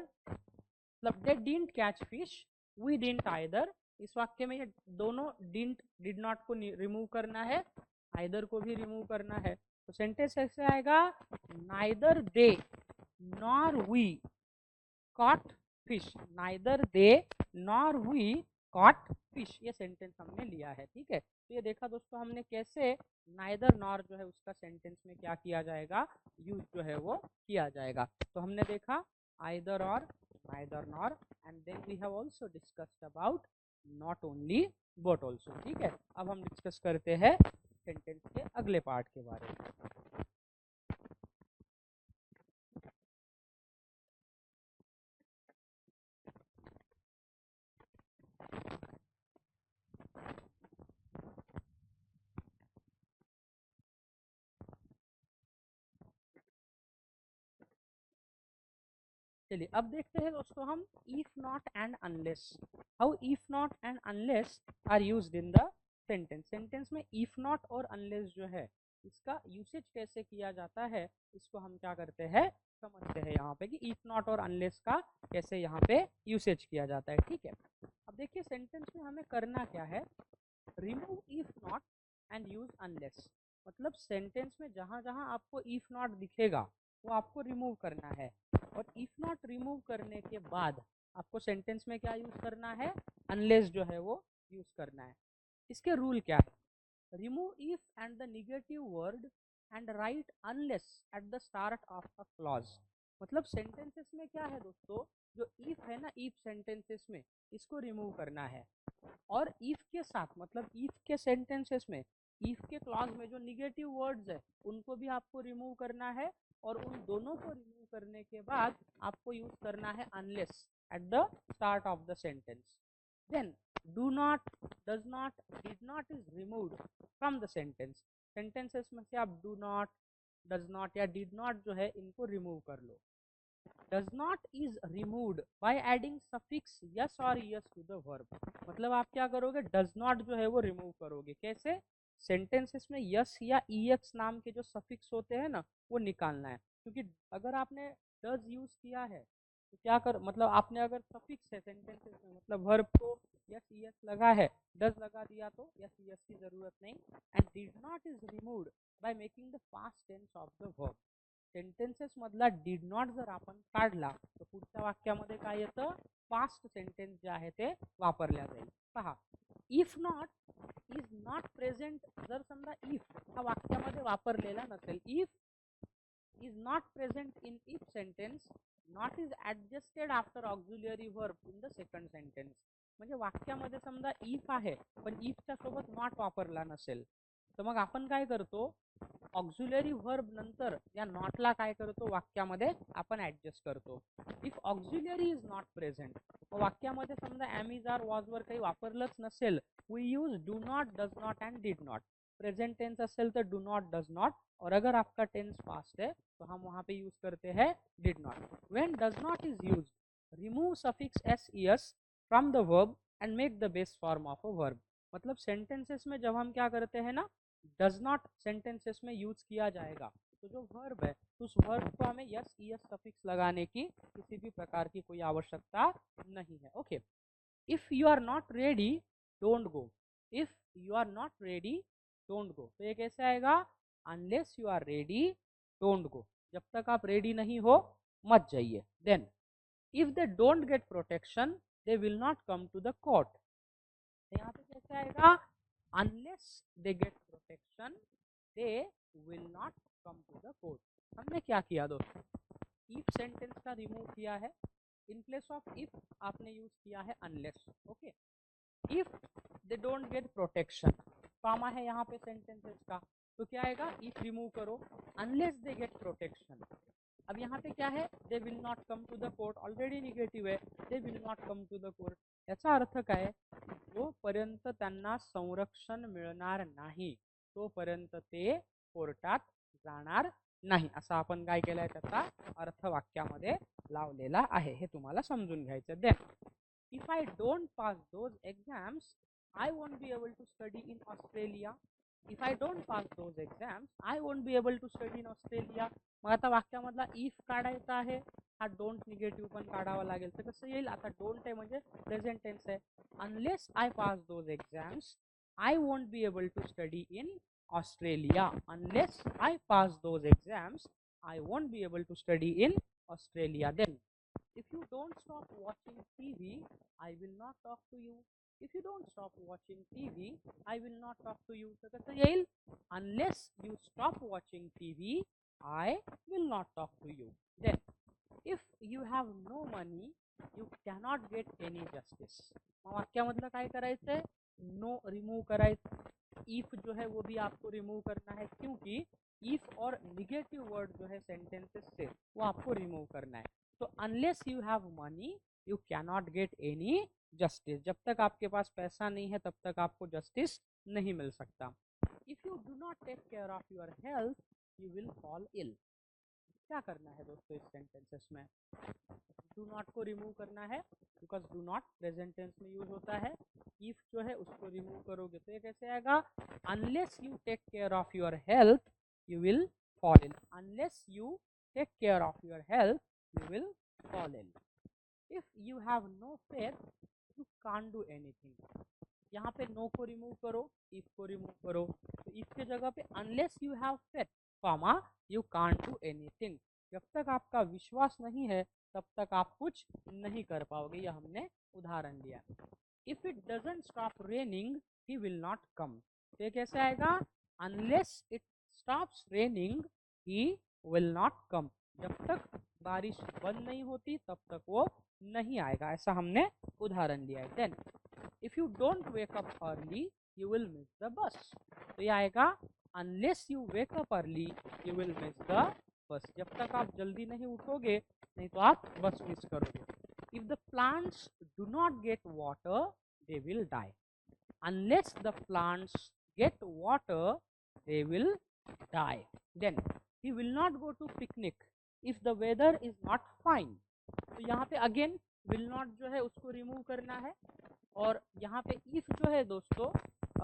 Speaker 1: मतलब they didn't catch fish, we didn't either. इस वाक्य में ये दोनों didn't, did not को रिमूव करना है, either को भी रिमूव करना है. तो सेंटेंस कैसे आएगा, neither they nor we caught fish. Neither they nor we caught fish. ये सेंटेंस हमने लिया है. ठीक है, तो ये देखा दोस्तों हमने कैसे neither nor जो है उसका सेंटेंस में क्या किया जाएगा, यूज जो है वो किया जाएगा. तो हमने देखा either or, neither nor, and then we have also discussed about not only but also. ठीक है, अब हम डिस्कस करते हैं सेंटेंस के अगले पार्ट के बारे में. चलिए अब देखते हैं दोस्तों हम if not and unless. How if not and unless are used in the sentence. Sentence में इफ नॉट और अनलेस जो है इसका यूसेज कैसे किया जाता है, इसको हम क्या करते हैं, समझते हैं यहाँ पे कि इफ नॉट और अनलेस का कैसे यहाँ पे यूसेज किया जाता है. ठीक है, अब देखिए सेंटेंस में हमें करना क्या है, remove if not and use unless. मतलब सेंटेंस में जहाँ जहाँ आपको इफ नॉट दिखेगा वो आपको रिमूव करना है, और इफ नॉट रिमूव करने के बाद आपको सेंटेंस में क्या यूज करना है, अनलेस जो है वो यूज करना है. इसके रूल क्या है, remove if and the negative word and right unless at the start of a clause. मतलब सेंटेंसेस में क्या है दोस्तों, जो इफ है ना, इफ सेंटेंसेस में इसको रिमूव करना है, और इफ के साथ मतलब इफ के सेंटेंसेस में इफ के क्लॉज में जो निगेटिव वर्ड्स है उनको भी आपको रिमूव करना है, और उन दोनों को रिमूव करने के बाद आपको यूज करना है unless at the start of the sentence. Then do not, does not, did not is removed from the sentence. Sentences में से आप डू नॉट, डज नॉट या डिड नॉट जो है इनको रिमूव कर लो. Does not is removed by adding suffix es or es to the verb. मतलब आप क्या करोगे, डज नॉट जो है वो रिमूव करोगे. कैसे, सेंटेंसेस में यस या ईएक्स नाम के जो सफिक्स होते हैं ना वो निकालना है. क्योंकि अगर आपने डज यूज किया है तो क्या कर, मतलब आपने अगर सफिक्स है सेंटेंसेस में, मतलब वर्ब को यस ईएक्स लगा है, डज लगा दिया तो यस ईएक्स की जरूरत नहीं. And did not is removed by making the past tense of the verb. Sentences मधला डिड नॉट जर आपण काढला तर पुढच्या वाक्यामध्ये काय येतं, पास्ट सेंटेन्स जे आहे ते वापरल्या जाईल. पहा, if not is not present जर समजा इफ हा वाक्यामध्ये वापरलेला नसेल, if is not present in if sentence, not is adjusted after auxiliary verb in the second sentence. म्हणजे वाक्यामध्ये समजा if आहे पण ifच्या सोबत not वापरला नसेल तर मग आपण काय करतो, ऑक्झिलरी वर्ब नंतर या नॉटला काय करतो वाक्यामध्ये आपण ऍडजस्ट करतो. If auxiliary is not present, वाक्यामध्ये समजा am is are was were काही वापरलंच नसेल, we use do not, does not and did not. Present tense असेल तो डू नॉट, डज नॉट, और अगर आपका टेंस पास्ट है तो हम वहां पे यूज करते हैं did not. When does not is used, remove suffix S ES from the verb and make the base form of a verb. मतलब सेंटेंसेस में जब हम क्या करते हैं ना, डज नॉट सेंटेंसेस में यूज किया जाएगा तो जो वर्ब है उस वर्ब को हमें यस ईएस सफिक्स लगाने की किसी भी प्रकार की कोई आवश्यकता नहीं है. Okay. If you are not ready don't go. If you are not ready don't go, तो ये कैसे आएगा, unless you are ready don't go. जब तक आप रेडी नहीं हो मत जाइए. Then if they don't get protection they will not come to the court. यहाँ पे कैसे आएगा, unless they get protection they will not come to the court. हमने क्या किया दोस्तों, if सेंटेंस का रिमूव किया है, इन प्लेस ऑफ if आपने यूज किया है unless. Okay. if they don't get protection, comma है यहाँ पे सेंटेंसेस का, तो क्या आएगा, if रिमूव करो, unless they get protection. अब यहाँ पे क्या है, they will not come to the court, already negative आहे, they will not come to the court. याचा अर्थ काय, जोपर्यंत त्यांना संरक्षण मिळणार नाही तोपर्यंत ते कोर्टात जाणार नाही, असं आपण काय केलंय त्याचा अर्थ वाक्यामध्ये लावलेला आहे. हे तुम्हाला समजून घ्यायचं. Then if I don't pass those exams I won't be able to study in Australia. If I don't pass those exams I won't be able to study in Australia. मग आता वाक्यामधला इफ काढायचा आहे, हा डोंट निगेटिव्ह पण काढावा लागेल. तर कसं येईल, आता डोंट आहे म्हणजे प्रेझेंट टेन्स आहे. Unless I pass those exams I won't be able to study in Australia. Unless I pass those exams I won't be able to study in Australia. Then if you don't stop watching TV I will not talk to you. If you don't stop watching TV I will not talk to you. तर कसं येईल, unless you stop watching TV I will not talk to you. Then if you have no money you cannot get any justice. मग वाक्यामधलं काय करायचंय, no remove करायचं. If जो है वो भी आपको रिमूव करना है, क्योंकि इफ और निगेटिव वर्ड जो है सेंटेंसेस से वो आपको रिमूव करना है. तो unless you have money you cannot get any justice. जब तक आपके पास पैसा नहीं है तब तक आपको जस्टिस नहीं मिल सकता. If you do not take care of your health you will fall ill. क्या करना है दोस्तों इस सेंटेंसेस में, डू नॉट को रिमूव करना है because do not present tense में यूज होता है. इफ जो है उसको रिमूव करोगे तो ये कैसे आएगा, unless you take care of your health you will fall in. Unless you take care of your health you will fall ill. If you have no faith you can't do anything. यहाँ पे no को remove करो, if को remove करो, तो if के जगह पे unless you have faith, comma you can't do anything. जब तक आपका विश्वास नहीं है तब तक आप कुछ नहीं कर पाओगे. यह हमने उदाहरण दिया. If it doesn't stop raining he will not come. तो ये कैसे आएगा, unless it stops raining he will not come. जब तक बारिश बंद नहीं होती तब तक वो नहीं आएगा, ऐसा हमने उदाहरण दिया है. Then if you don't wake up early you will miss the bus. तो ये आएगा, unless you wake up early you will miss the bus. जब तक आप जल्दी नहीं उठोगे नहीं तो आप बस मिस करोगे. If the plants do not get water they will die. Unless the plants get water they will die. Then he will not go to picnic if the weather is not fine. तो यहाँ पे again will not जो है उसको remove करना है. और यहाँ पे इफ जो है दोस्तों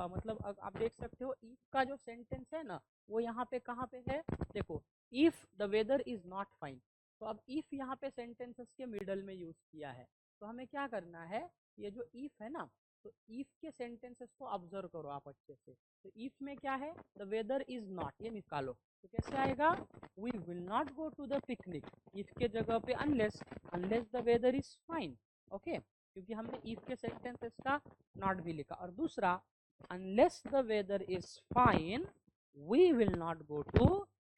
Speaker 1: मतलब आप देख सकते हो इफ का जो सेंटेंस है ना वो यहाँ पे कहाँ पे है, देखो if the weather is not fine. तो अब इफ यहाँ पे सेंटेंसेस के मिडल में यूज किया है, तो हमें क्या करना है, ये जो इफ है ना, तो इफ के सेंटेंसेस को ऑब्जर्व करो आप अच्छे से. तो इफ में क्या है, द वेदर इज नॉट, ये निकालो. तो कैसे आएगा, we will not go to the picnic. If के जगह पे unless, unless the weather is fine. Okay, क्योंकि हमने इफ के सेंटेंसेस का नॉट भी लिखा. और दूसरा, unless the weather is fine we will not go to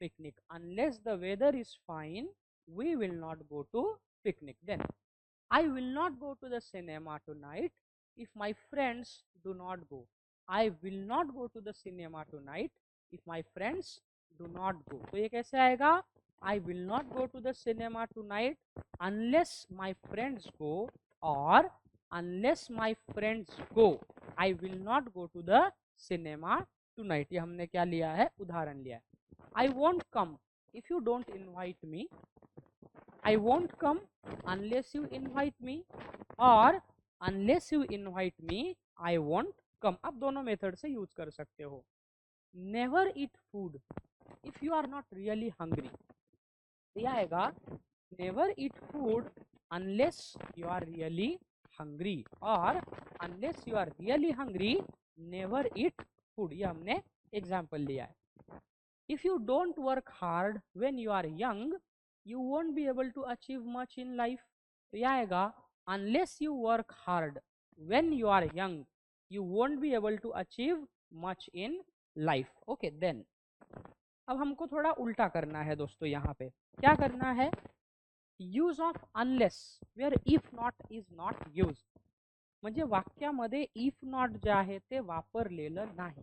Speaker 1: picnic. Unless the weather is fine, we will not go to picnic. Then I will not go to the cinema tonight if my friends do not go. I will not go to the cinema tonight if my friends do not go. तो ये कैसे आएगा? I will not go to the cinema tonight unless my friends go, or unless my friends go, I will not go to the cinema tonight. ये हमने क्या लिया है? उदाहरण लिया है. I won't come if you don't invite me. I won't come unless you invite me, और unless you invite me, I won't come. अब दोनों मेथड से यूज कर सकते हो. Never eat food if you are not really hungry. ये आएगा never eat food unless you are really hungry, और unless you are really hungry, never eat food. ये हमने एग्जाम्पल लिया है. If you don't work hard when you are young, you won't be able to achieve much in life. तो यह आएगा unless you work hard when you are young, you won't be able to achieve much in life. Okay, then अब हमको थोड़ा उल्टा करना है दोस्तों. यहाँ पे क्या करना है? Use of unless where if not is not use. म्हणजे वाक्यामध्ये इफ नॉट जे आहे ते वापरलेलं नाही.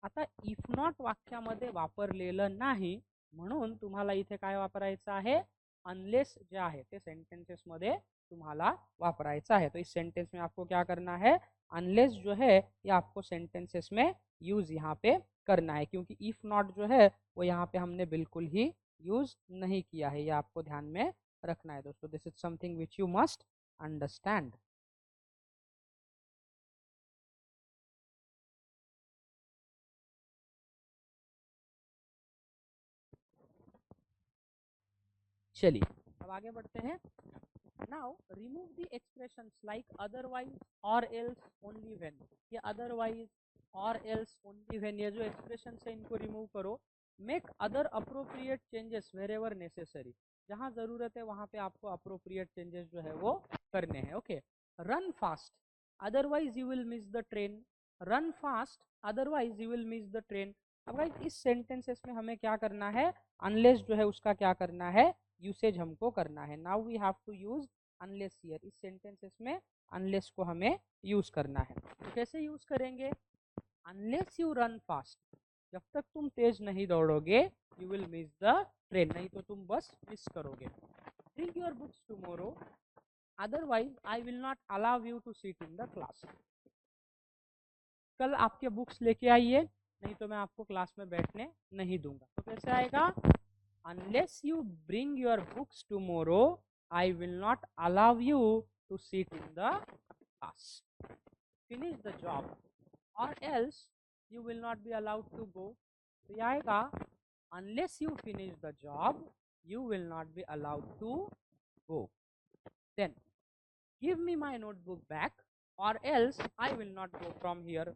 Speaker 1: आता इफ नॉट वाक्यामध्ये वापरलेलं नाही म्हणून तुम्हाला इथे काय वापरायचं आहे? अनलेस जे आहे ते सेंटेंसेस मध्ये तुम्हाला वापरायचा है. तो इस सेंटेंस में आपको क्या करना है? अनलेस जो है ये आपको सेंटेंसेस में यूज यहाँ पे करना है, क्योंकि इफ नॉट जो है वो यहाँ पे हमने बिल्कुल ही यूज नहीं किया है. ये आपको ध्यान में रखना है दोस्तों. This is something which you must understand. चलिए अब आगे बढ़ते हैं. Now remove the expressions like otherwise और एल्स ओनली व्हेन. ये अदरवाइज और एल्स ओनली व्हेन ये जो एक्सप्रेशन है इनको रिमूव करो. Make other appropriate changes wherever necessary. जहाँ ज़रूरत है वहाँ पे आपको अप्रोप्रिएट चेंजेस जो है वो करने हैं. Okay. Run fast otherwise you will miss the train. Run fast otherwise you will miss the train. अब गाइस इस सेंटेंसेस में हमें क्या करना है? अनलेस जो है उसका क्या करना है? यूसेज हमको करना है. Now we have to use unless here. इस सेंटेंसेस में अनलेस को हमें यूज करना है. तो कैसे यूज करेंगे? अनलेस यू रन फास्ट, जब तक तुम तेज नहीं दौड़ोगे, you will miss the train, नहीं तो तुम बस मिस करोगे. Bring your books tomorrow otherwise I will not allow you to sit in the class. कल आपके बुक्स लेके आइए, नहीं तो मैं आपको क्लास में बैठने नहीं दूंगा. तो कैसे आएगा? Unless you bring your books tomorrow, I will not allow you to sit in the class. Finish the job, or else you will not be allowed to go. तो ये आएगा unless you finish the job, you will not be allowed to go. Then give me my notebook back, or else I will not go from here.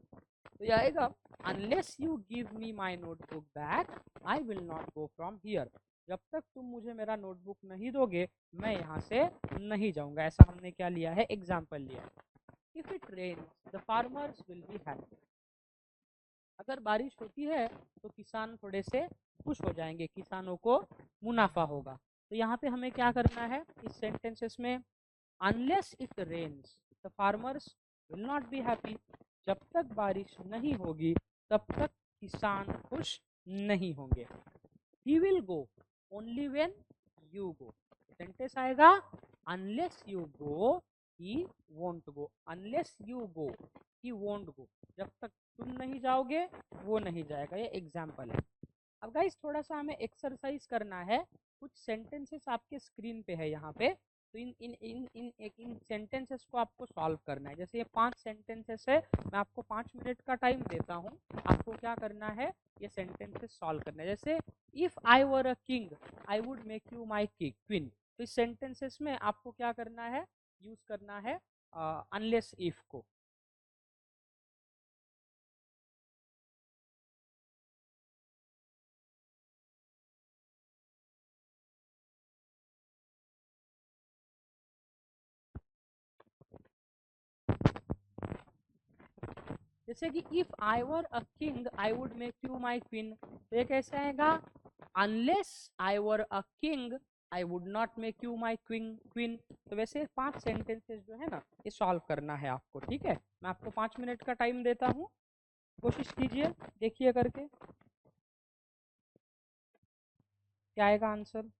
Speaker 1: तो ये आएगा unless you give me my notebook back, I will not go from here. जब तक तुम मुझे मेरा notebook नहीं दोगे, मैं यहाँ से नहीं जाऊँगा. ऐसा हमने क्या लिया है? एग्जाम्पल लिया है. If it rains, the farmers will be happy. अगर बारिश होती है तो किसान थोड़े से खुश हो जाएंगे, किसानों को मुनाफा होगा. तो यहाँ पे हमें क्या करना है इस सेंटेंसेस में? Unless it rains the farmers will not be happy. जब तक बारिश नहीं होगी तब तक किसान खुश नहीं होंगे. He will go only when you go. Sentence आएगा unless you go he won't go. Unless you go he won't go. जब तक तुम नहीं जाओगे वो नहीं जाएगा. ये एग्जाम्पल है. अब गाइस थोड़ा सा हमें एक्सरसाइज करना है. कुछ सेंटेंसेस आपके स्क्रीन पे है यहाँ पे. तो इन सेंटेंसेस को आपको सॉल्व करना है. जैसे ये 5 सेंटेंसेस है, मैं आपको 5 मिनट का टाइम देता हूँ. आपको क्या करना है? ये सेंटेंसेस सॉल्व करना है. जैसे if I were a king I would make you my queen. तो इस सेंटेंसेस में आपको क्या करना है? यूज करना है अनलेस इफ को. जैसे कि if I were a king I would make you my queen. तो ये कैसे आएगा? Unless I were a king I would not make you my queen. तो वैसे 5 सेंटेंसेस जो है ना ये सॉल्व करना है आपको, ठीक है। मैं आपको 5 मिनट का टाइम देता हूँ, कोशिश कीजिए, देखिए करके क्या आएगा आंसर।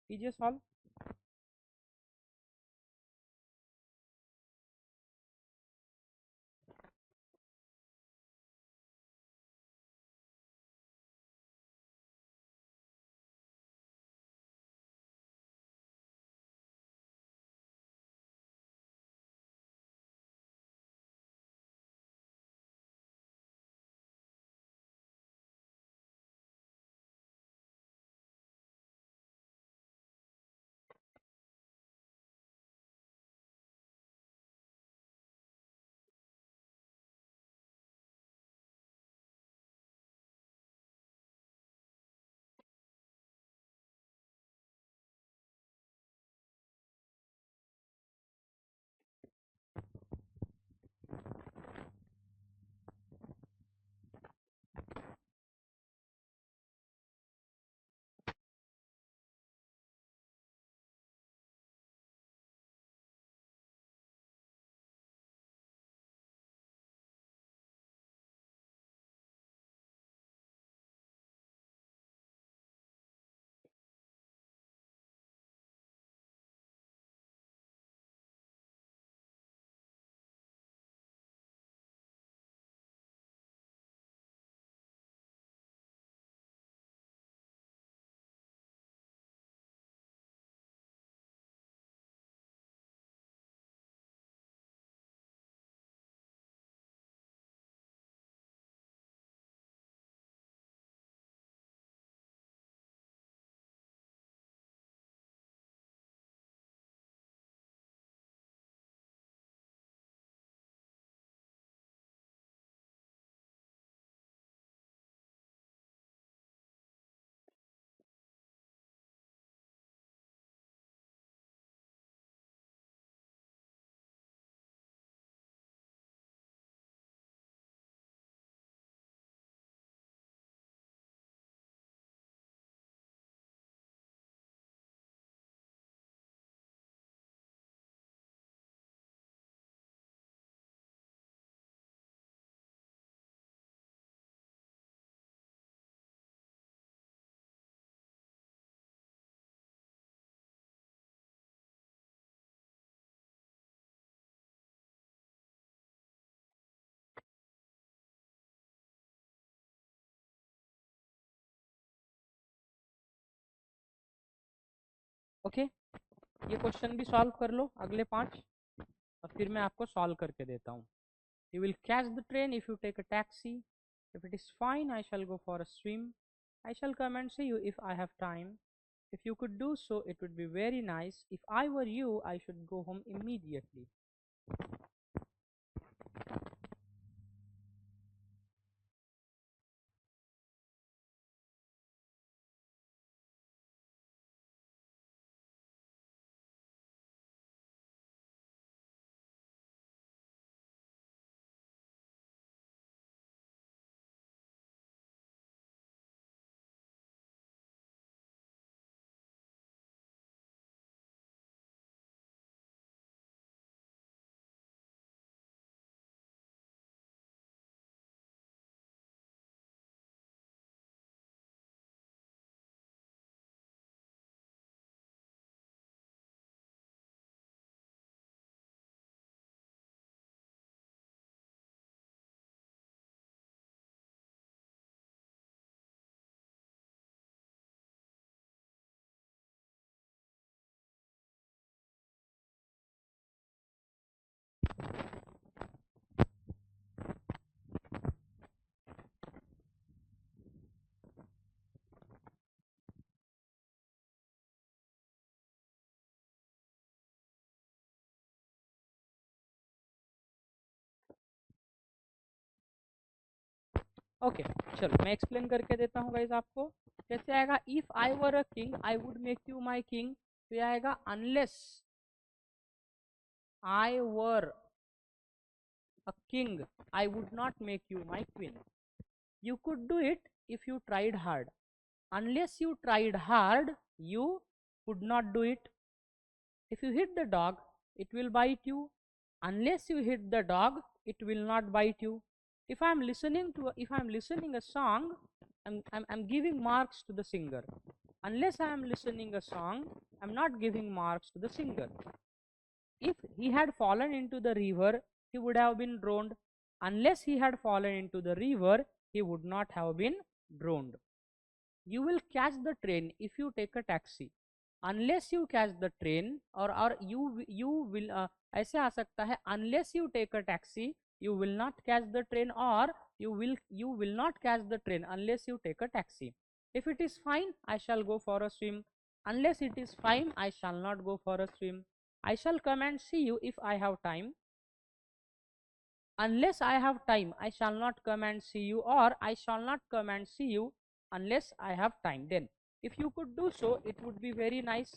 Speaker 1: कीजिए सॉल्व। ओके, ये क्वेश्चन भी सॉल्व कर लो अगले 5, और फिर मैं आपको सॉल्व करके देता हूँ। You will catch the train if you take a taxi. If it is fine, I shall go for a swim. I shall come and see you if I have time. If you could do so, it would be very nice. If I were you, I should go home immediately. Okay चलो मैं explain करके देता हूँ guys आपको। कैसे आएगा, if I were a king I would make you my king. तो ये आएगा unless I were a king, I would not make you my queen. You could do it if you tried hard. Unless you tried hard, you could not do it. If you hit the dog, it will bite you. Unless you hit the dog, it will not bite you. If I'm listening a song, I'm giving marks to the singer. Unless I am listening a song, I'm not giving marks to the singer. If he had fallen into the river, he would have been drowned. Unless he had fallen into the river, he would not have been drowned. You will catch the train if you take a taxi. Unless you catch the train, or you will ऐसे आ सकता है, unless you take a taxi, you will not catch the train, or you will not catch the train unless you take a taxi. If it is fine, I shall go for a swim. Unless it is fine, I shall not go for a swim. I shall come and see you if I have time. Unless I have time, I shall not come and see you, or I shall not come and see you unless I have time. Then, if you could do so, it would be very nice.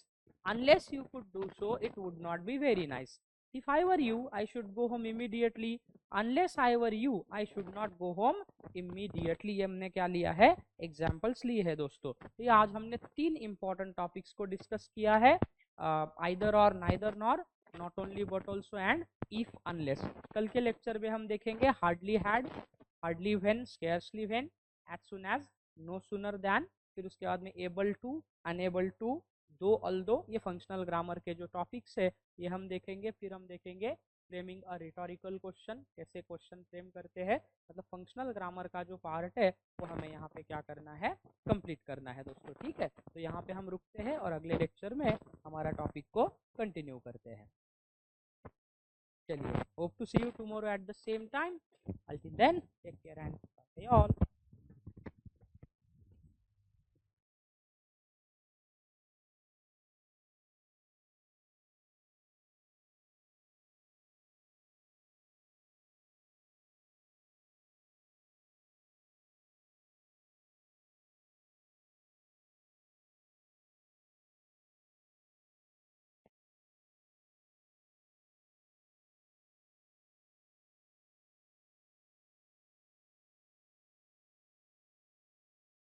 Speaker 1: Unless you could do so, it would not be very nice. If I were you, I should go home immediately. Unless I were you, I should not go home immediately. ये हमने क्या लिया है, examples लिए है दोस्तों। तो ये आज हमने 3 इंपॉर्टेंट टॉपिक्स को डिस्कस किया है, either or, neither nor, not only but also, and if unless. कल के लेक्चर में हम देखेंगे hardly had, hardly when, scarcely when, as soon as, no sooner than, फिर उसके बाद में able to, unable to, though, although. ये फंक्शनल ग्रामर के जो टॉपिक्स है ये हम देखेंगे। फिर हम देखेंगे फ्रेमिंग अ रिटोरिकल क्वेश्चन, कैसे क्वेश्चन फ्रेम करते हैं। मतलब फंक्शनल ग्रामर का जो पार्ट है वो हमें यहाँ पे क्या करना है, कंप्लीट करना है दोस्तों। ठीक है, तो यहाँ पे हम रुकते हैं और अगले लेक्चर में हमारा टॉपिक को कंटिन्यू करते हैं। चलिए, hope to see you tomorrow at the same time. Until then, take care and bye all.